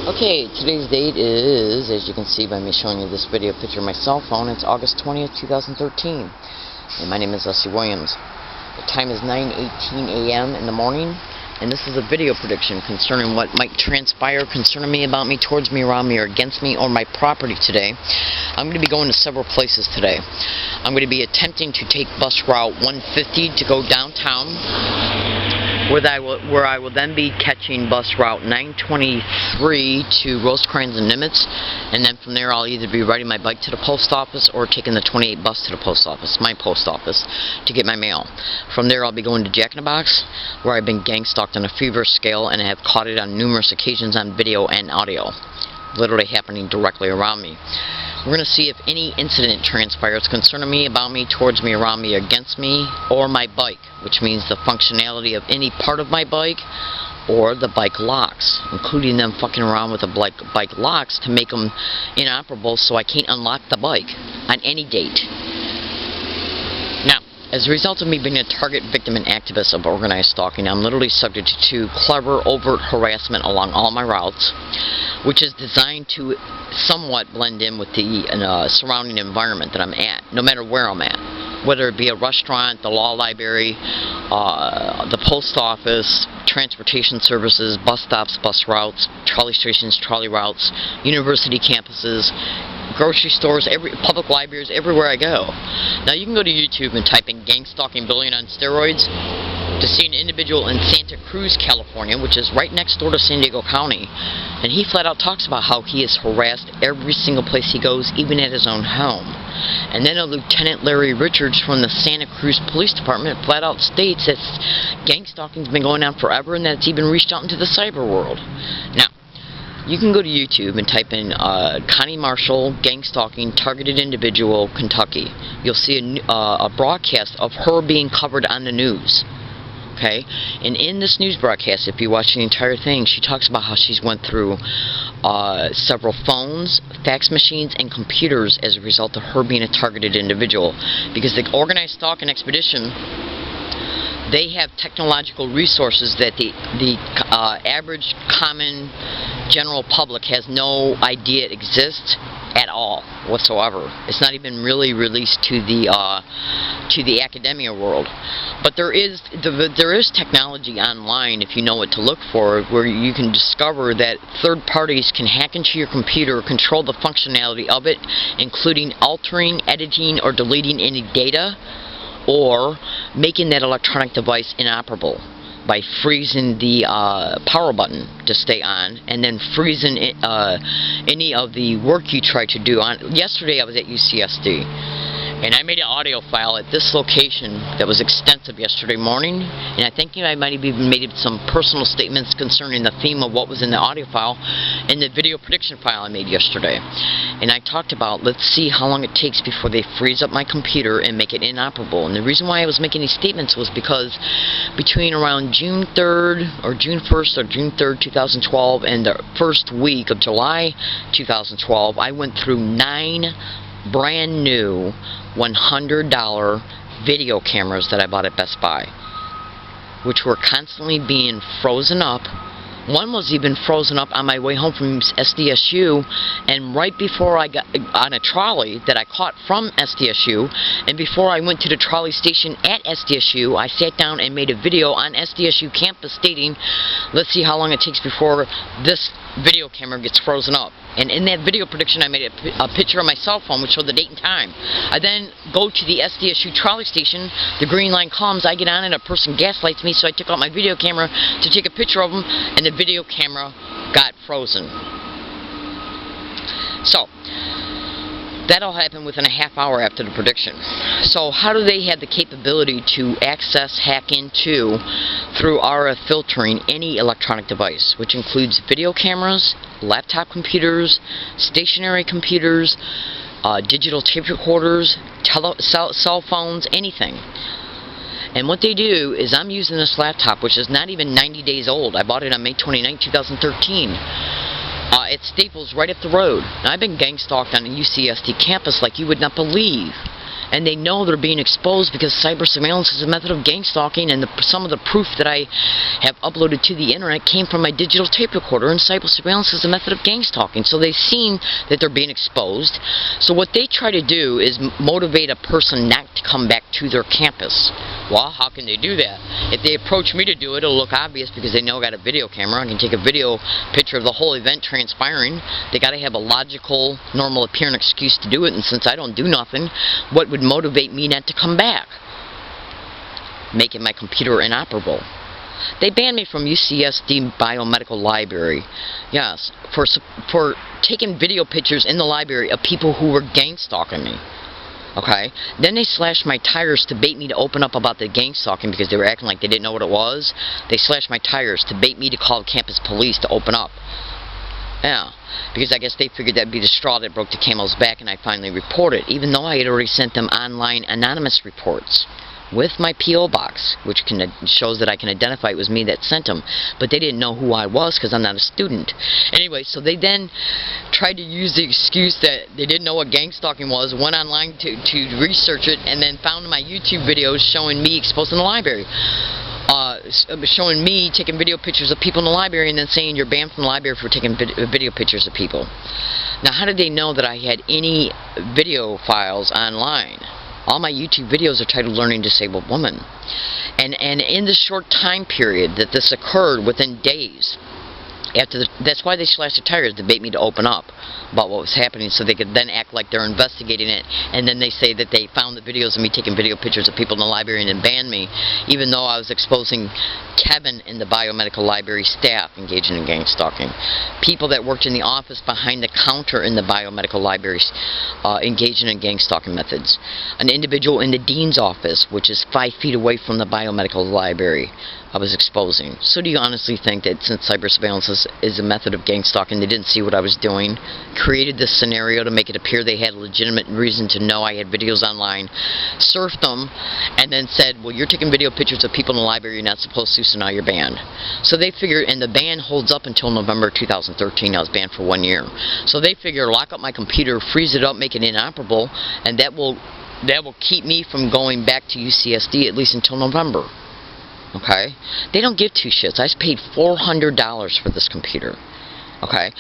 Okay, today's date is, as you can see by me showing you this video picture of my cell phone, it's August 20th, 2013. And my name is Leslie Williams. The time is 9:18 a.m. in the morning, and this is a video prediction concerning what might transpire concerning me, about me, towards me, around me, or against me, or my property today. I'm going to be going to several places today. I'm going to be attempting to take bus route 150 to go downtown, where I will then be catching bus route 923 to Rosecrans and Nimitz, and then from there I'll either be riding my bike to the post office or taking the 28 bus to the post office, my post office, to get my mail. From there I'll be going to Jack in the Box, where I've been gang stalked on a feverish scale and I have caught it on numerous occasions on video and audio, literally happening directly around me. We're going to see if any incident transpires concerning me, about me, towards me, around me, against me, or my bike, which means the functionality of any part of my bike or the bike locks, including them fucking around with the bike locks to make them inoperable so I can't unlock the bike on any date. Now, as a result of me being a target, victim, and activist of organized stalking, I'm literally subject to clever, overt harassment along all my routes, which is designed to somewhat blend in with the surrounding environment that I'm at, no matter where I'm at. Whether it be a restaurant, the law library, the post office, transportation services, bus stops, bus routes, trolley stations, trolley routes, university campuses, grocery stores, public libraries, everywhere I go. Now you can go to YouTube and type in "gang stalking billion on steroids" to see an individual in Santa Cruz, California, which is right next door to San Diego County, and he flat out talks about how he is harassed every single place he goes, even at his own home. And then a Lieutenant Larry Richards from the Santa Cruz Police Department flat out states that gang stalking's been going on forever and that it's even reached out into the cyber world. Now, you can go to YouTube and type in Connie Marshall, gang stalking, targeted individual, Kentucky. You'll see a broadcast of her being covered on the news. Okay, and in this news broadcast, if you watch the entire thing, she talks about how she's went through several phones, fax machines, and computers as a result of her being a targeted individual. Because the organized stalking expedition, they have technological resources that the average, common, general public has no idea exists at all whatsoever. It's not even really released to the academia world. But there is technology online, if you know what to look for, where you can discover that third parties can hack into your computer, control the functionality of it, including altering, editing, or deleting any data, or making that electronic device inoperable by freezing the power button to stay on, and then freezing any of the work you try to do on. Yesterday I was at UCSD, and I made an audio file at this location that was extensive yesterday morning, and I think I might have even made some personal statements concerning the theme of what was in the audio file in the video prediction file I made yesterday. And I talked about, let's see how long it takes before they freeze up my computer and make it inoperable. And the reason why I was making these statements was because between around June 3rd, or June 1st, or June 3rd, 2012, and the first week of July 2012, I went through 9 brand new $100 video cameras that I bought at Best Buy, which were constantly being frozen up. One was even frozen up on my way home from SDSU, and right before I got on a trolley that I caught from SDSU, and before I went to the trolley station at SDSU, I sat down and made a video on SDSU campus stating, let's see how long it takes before this video camera gets frozen up. And in that video prediction, I made a picture of my cell phone which showed the date and time. I then go to the SDSU trolley station, the green line comes, I get on, and a person gaslights me, so I took out my video camera to take a picture of them, and the video camera got frozen. So that all happened within a half hour after the prediction. So how do they have the capability to access, hack into, through RF filtering, any electronic device, which includes video cameras, laptop computers, stationary computers, digital tape recorders, cell phones, anything? And what they do is, I'm using this laptop, which is not even 90 days old. I bought it on May 29, 2013. At Staples right up the road. Now, I've been gang stalked on the UCSD campus like you would not believe. and they know they're being exposed because cyber surveillance is a method of gang stalking, and some of the proof that I have uploaded to the internet came from my digital tape recorder, and cyber surveillance is a method of gang stalking. So they've seen that they're being exposed. So what they try to do is motivate a person not to come back to their campus. Well, how can they do that? If they approach me to do it, it'll look obvious because they know I got a video camera. I can take a video picture of the whole event transpiring. They got to have a logical, normal appearing excuse to do it, and since I don't do nothing, what would motivate me not to come back? Making my computer inoperable. They banned me from UCSD Biomedical Library, yes, for taking video pictures in the library of people who were gang stalking me. Okay, then they slashed my tires to bait me to open up about the gang stalking because they were acting like they didn't know what it was. They slashed my tires to bait me to call campus police to open up. Yeah, because I guess they figured that'd be the straw that broke the camel's back, and I finally reported, even though I had already sent them online anonymous reports with my P.O. box, which shows that I can identify it was me that sent them, but they didn't know who I was because I'm not a student. Anyway, so they then tried to use the excuse that they didn't know what gang stalking was, went online to research it, and then found my YouTube videos showing me exposed in the library. Showing me taking video pictures of people in the library and then saying you're banned from the library for taking video pictures of people. Now, how did they know that I had any video files online? All my YouTube videos are titled Learning Disabled Woman. And in the short time period that this occurred, within days, that's why they slashed the tires, to bait me to open up about what was happening so they could then act like they're investigating it, and then they say that they found the videos of me taking video pictures of people in the library and then banned me, even though I was exposing Kevin in the biomedical library staff engaging in gang stalking, people that worked in the office behind the counter in the biomedical libraries engaging in gang stalking methods, an individual in the dean's office, which is 5 feet away from the biomedical library, I was exposing. So do you honestly think that since cyber surveillance is a method of gang stalking, they didn't see what I was doing, created this scenario to make it appear they had a legitimate reason to know I had videos online, surfed them, and then said, well, you're taking video pictures of people in the library you're not supposed to, so now you're banned. So they figured, and the ban holds up until November 2013, I was banned for 1 year. So they figure, lock up my computer, freeze it up, make it inoperable, and that will keep me from going back to UCSD at least until November. Okay? They don't give two shits. I paid $400 for this computer. Okay?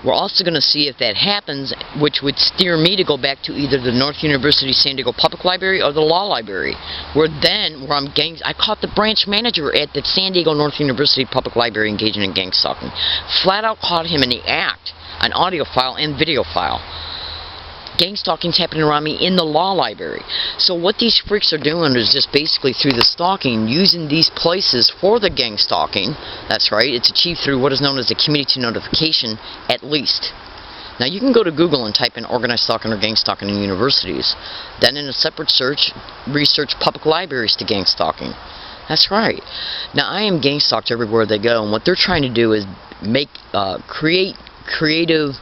We're also going to see if that happens, which would steer me to go back to either the North University San Diego Public Library or the Law Library, where I caught the branch manager at the San Diego North University Public Library engaging in gang stalking. Flat out caught him in the act, an audio file and video file. Gang stalking's happening around me in the law library. So what these freaks are doing is just basically through the stalking, using these places for the gang stalking. That's right, it's achieved through what is known as a community notification, at least. Now you can go to Google and type in organized stalking or gang stalking in universities. Then in a separate search, research public libraries to gang stalking. That's right. Now I am gang stalked everywhere they go, and what they're trying to do is create creative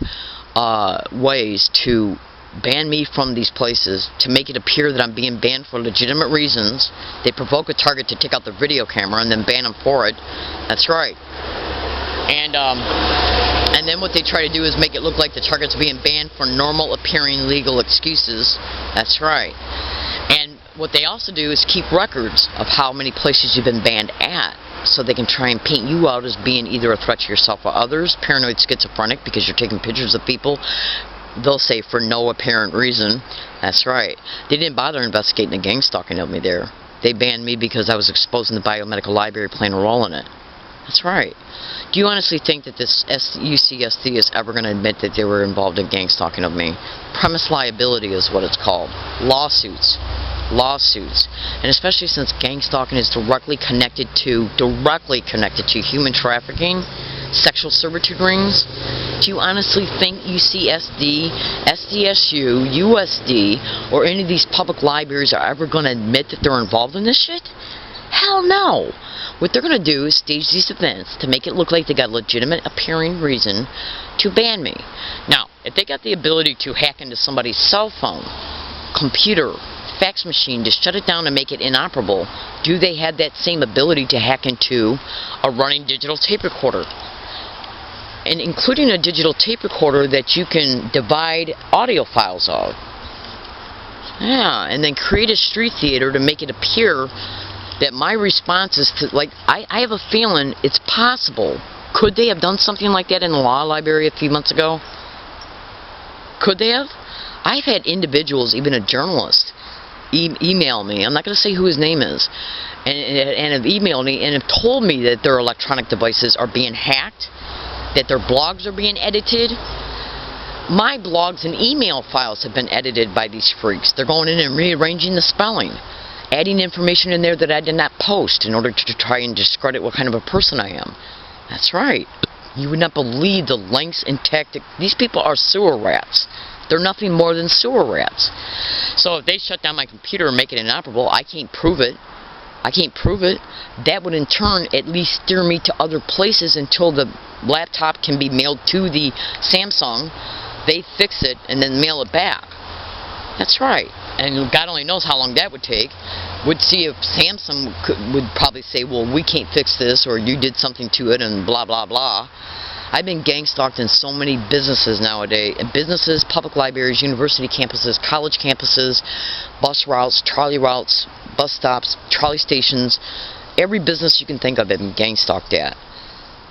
ways to ban me from these places, to make it appear that I'm being banned for legitimate reasons. They provoke a target to take out the video camera and then ban them for it. That's right. And then what they try to do is make it look like the target's being banned for normal appearing legal excuses. That's right. And what they also do is keep records of how many places you've been banned at, so they can try and paint you out as being either a threat to yourself or others, paranoid schizophrenic because you're taking pictures of people. They'll say for no apparent reason. That's right. They didn't bother investigating the gang stalking of me there. They banned me because I was exposing the biomedical library playing a role in it. That's right. Do you honestly think that this UCSD is ever going to admit that they were involved in gang stalking of me? Premise liability is what it's called. Lawsuits. And especially since gang stalking is directly connected to human trafficking, sexual servitude rings. Do you honestly think UCSD, SDSU, USD, or any of these public libraries are ever going to admit that they're involved in this shit? Hell no. What they're going to do is stage these events to make it look like they got a legitimate appearing reason to ban me. Now, if they got the ability to hack into somebody's cell phone, computer, fax machine to shut it down and make it inoperable, do they have that same ability to hack into a running digital tape recorder? And including a digital tape recorder that you can divide audio files of. Yeah, and then create a street theater to make it appear that my response is to, like, I have a feeling it's possible. Could they have done something like that in the law library a few months ago? Could they have? I've had individuals, even a journalist, email me. I'm not going to say who his name is. And have emailed me and have told me that their electronic devices are being hacked, that their blogs are being edited. My blogs and email files have been edited by these freaks. They're going in and rearranging the spelling, adding information in there that I did not post in order to try and discredit what kind of a person I am. That's right. You would not believe the lengths and tactics. These people are sewer rats. They're nothing more than sewer rats. So if they shut down my computer and make it inoperable, I can't prove it. I can't prove it. That would in turn at least steer me to other places until the laptop can be mailed to the Samsung. They fix it and then mail it back. That's right. And God only knows how long that would take. Would see if Samsung would probably say, well, we can't fix this, or you did something to it, and blah, blah, blah. I've been gang stalked in so many businesses nowadays. Businesses, public libraries, university campuses, college campuses, bus routes, trolley routes, bus stops, trolley stations. Every business you can think of, I've been gang stalked at.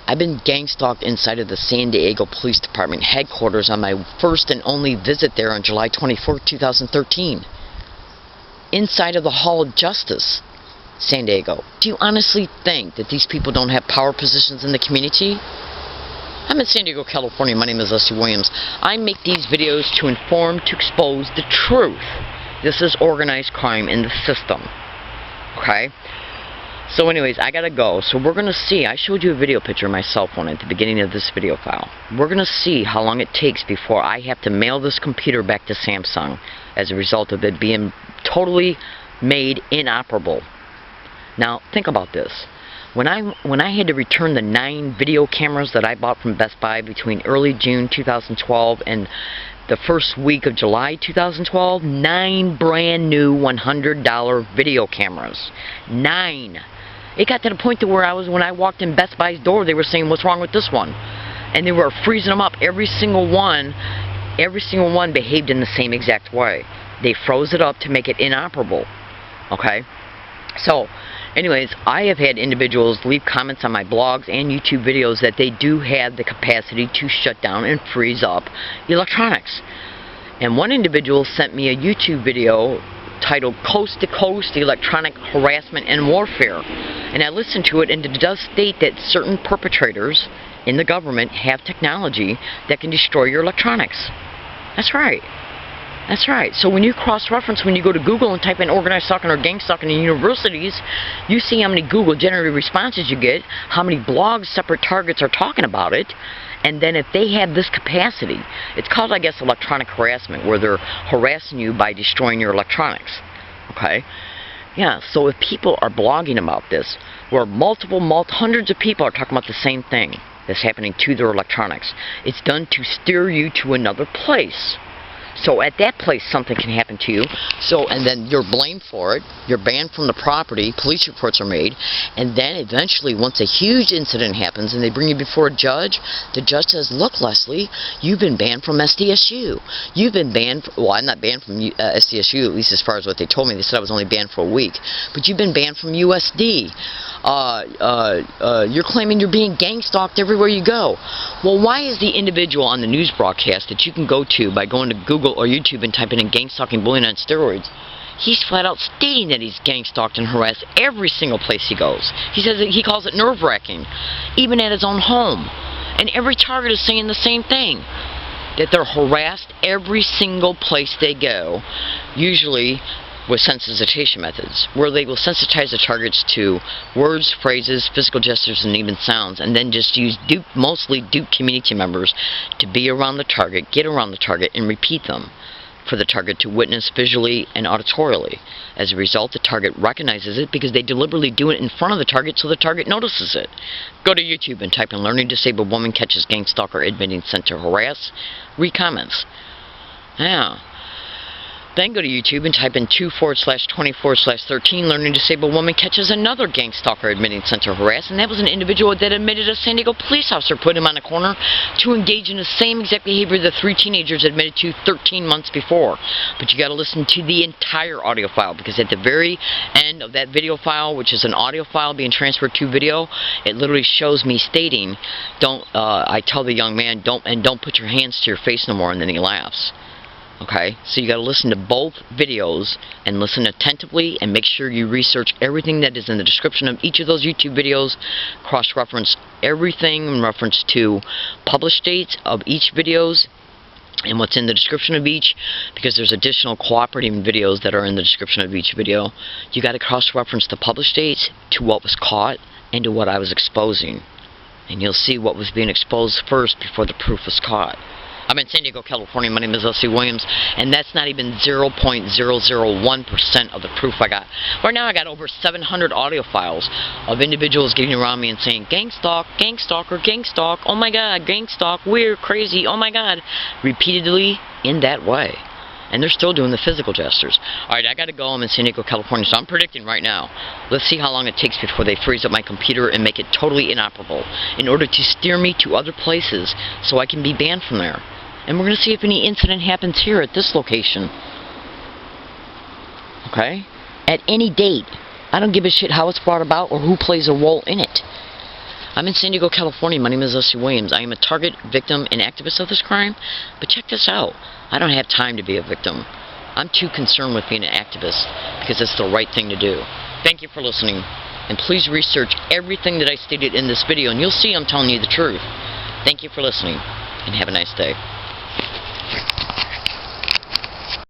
I've been gang stalked inside of the San Diego Police Department headquarters on my first and only visit there on July 24th, 2013. Inside of the Hall of Justice, San Diego. Do you honestly think that these people don't have power positions in the community? I'm in San Diego, California. My name is Leslie Williams. I make these videos to inform, to expose the truth. This is organized crime in the system. Okay? So anyways, I gotta go. So we're gonna see. I showed you a video picture of my cell phone at the beginning of this video file. We're gonna see how long it takes before I have to mail this computer back to Samsung as a result of it being totally made inoperable. Now, think about this. When I had to return the 9 video cameras that I bought from Best Buy between early June 2012 and the first week of July 2012, 9 brand new $100 video cameras. 9. It got to the point to where when I walked in Best Buy's door, they were saying, what's wrong with this one? And they were freezing them up. Every single one behaved in the same exact way. They froze it up to make it inoperable. Okay? So, anyways, I have had individuals leave comments on my blogs and YouTube videos that they do have the capacity to shut down and freeze up electronics. And one individual sent me a YouTube video titled Coast to Coast Electronic Harassment and Warfare. And I listened to it, and it does state that certain perpetrators in the government have technology that can destroy your electronics. That's right. That's right. So when you cross-reference, when you go to Google and type in organized stalking or gang stalking in universities, you see how many Google-generated responses you get, how many blogs, separate targets are talking about it, and then if they have this capacity, it's called, I guess, electronic harassment, where they're harassing you by destroying your electronics. Okay? Yeah, so if people are blogging about this, where hundreds of people are talking about the same thing that's happening to their electronics, it's done to steer you to another place. So at that place, something can happen to you. So, and then you're blamed for it. You're banned from the property. Police reports are made. And then eventually, once a huge incident happens and they bring you before a judge, the judge says, look, Leslie, you've been banned from SDSU. You've been banned, well, I'm not banned from SDSU, at least as far as what they told me. They said I was only banned for a week. But you've been banned from USD. You're claiming you're being gang stalked everywhere you go. Well, why is the individual on the news broadcast that you can go to by going to Google or YouTube and typing in gang stalking bullying on steroids, he's flat out stating that he's gang stalked and harassed every single place he goes. He says that he calls it nerve-wracking, even at his own home. And every target is saying the same thing, that they're harassed every single place they go, usually with sensitization methods, where they will sensitize the targets to words, phrases, physical gestures, and even sounds, and then just use mostly dupe community members to be around the target, get around the target, and repeat them for the target to witness visually and auditorially. As a result, the target recognizes it because they deliberately do it in front of the target so the target notices it. Go to YouTube and type in learning disabled woman catches gang stalker admitting sent to harass. Read comments. Yeah. Then go to YouTube and type in 2/20/13 learning disabled woman catches another gang stalker admitting sexual harassment. And that was an individual that admitted a San Diego police officer put him on a corner to engage in the same exact behavior the 3 teenagers admitted to 13 months before. But you got to listen to the entire audio file, because at the very end of that video file, which is an audio file being transferred to video, it literally shows me stating, I tell the young man, don't put your hands to your face no more, and then he laughs. Okay, so you got to listen to both videos and listen attentively, and make sure you research everything that is in the description of each of those YouTube videos. Cross-reference everything in reference to published dates of each videos and what's in the description of each, because there's additional cooperating videos that are in the description of each video. You got to cross-reference the published dates to what was caught and to what I was exposing, and you'll see what was being exposed first before the proof was caught. I'm in San Diego, California. My name is Leslie Williams, and that's not even 0.001% of the proof I got. Right now I got over 700 audio files of individuals getting around me and saying, gang stalk, gang stalker, gang stalk, oh my god, gang stalk, we're crazy, oh my god, repeatedly in that way. And they're still doing the physical gestures. Alright, I gotta go. I'm in San Diego, California, so I'm predicting right now. Let's see how long it takes before they freeze up my computer and make it totally inoperable in order to steer me to other places so I can be banned from there. And we're gonna see if any incident happens here at this location. Okay? At any date. I don't give a shit how it's brought about or who plays a role in it. I'm in San Diego, California. My name is Leslie Williams. I am a target, victim, and activist of this crime. But check this out. I don't have time to be a victim. I'm too concerned with being an activist because it's the right thing to do. Thank you for listening. And please research everything that I stated in this video, and you'll see I'm telling you the truth. Thank you for listening, and have a nice day.